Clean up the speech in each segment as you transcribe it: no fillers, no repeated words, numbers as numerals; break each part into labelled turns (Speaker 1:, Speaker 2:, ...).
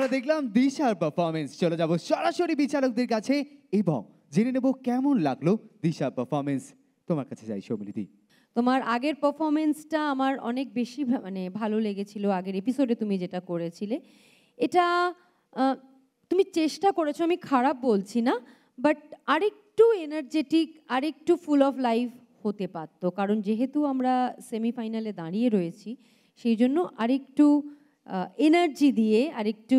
Speaker 1: আমরা দেখলাম দিশার পারফরমেন্স। চলে যাব সরাসরি বিচারকদের কাছে এবং জেনে নেব কেমন লাগলো দিশার পারফরমেন্স। তোমার কাছে যাই সৌমিলিদি।
Speaker 2: তোমার আগের পারফরমেন্সটা আমার অনেক বেশি মানে ভালো লেগেছিল। আগের এপিসোডে তুমি যেটা করেছিলে, এটা তুমি চেষ্টা করেছো, আমি খারাপ বলছি না, বাট আরেকটু এনার্জেটিক, আরেকটু ফুল অফ লাইফ হতে পারতো। কারণ যেহেতু আমরা সেমিফাইনালে দাঁড়িয়ে রয়েছি, সেই জন্য আরেকটু এনার্জি দিয়ে, আরেকটু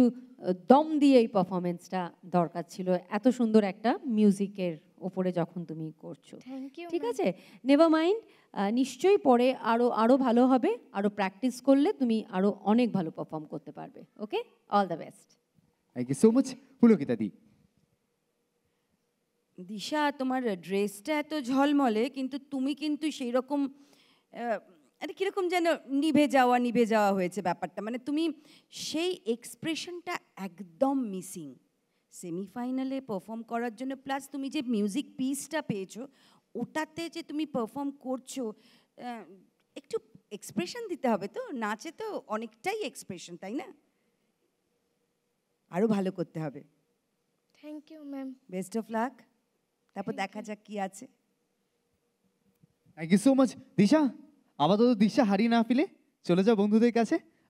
Speaker 2: দম দিয়ে এই পারফরমেন্সটা দরকার ছিল, এত সুন্দর একটা মিউজিকের ওপরে যখন তুমি করছো। ঠিক আছে, নেভার মাইন্ড, নিশ্চয়ই পরে আরও ভালো হবে। আরও প্র্যাকটিস করলে তুমি আরও অনেক ভালো পারফর্ম করতে পারবে। Okay, all the best.
Speaker 1: Thank you so much Pulkita di.
Speaker 3: Disha, তোমার ড্রেসটা এত ঝলমলে, কিন্তু তুমি কিন্তু সেই রকম আরে কীরকম যেন নিভে যাওয়া হয়েছে ব্যাপারটা। মানে তুমি সেই এক্সপ্রেশনটা একদম মিসিং সেমিফাইনালে পারফর্ম করার জন্য। প্লাস তুমি যে মিউজিক পিসটা পেয়েছো, ওটাতে যে তুমি পারফর্ম করছো, একটু এক্সপ্রেশন দিতে হবে তো। নাচে তো অনেকটাই এক্সপ্রেশন, তাই না? আরও ভালো করতে হবে।
Speaker 4: Thank you ma'am.
Speaker 3: Best of luck. তারপর দেখা যাক কি আছে।
Speaker 1: Thank you so much Disha. আপাতত দিশা হারিয়ে না ফেলে চলে যাও বন্ধুদের কাছে।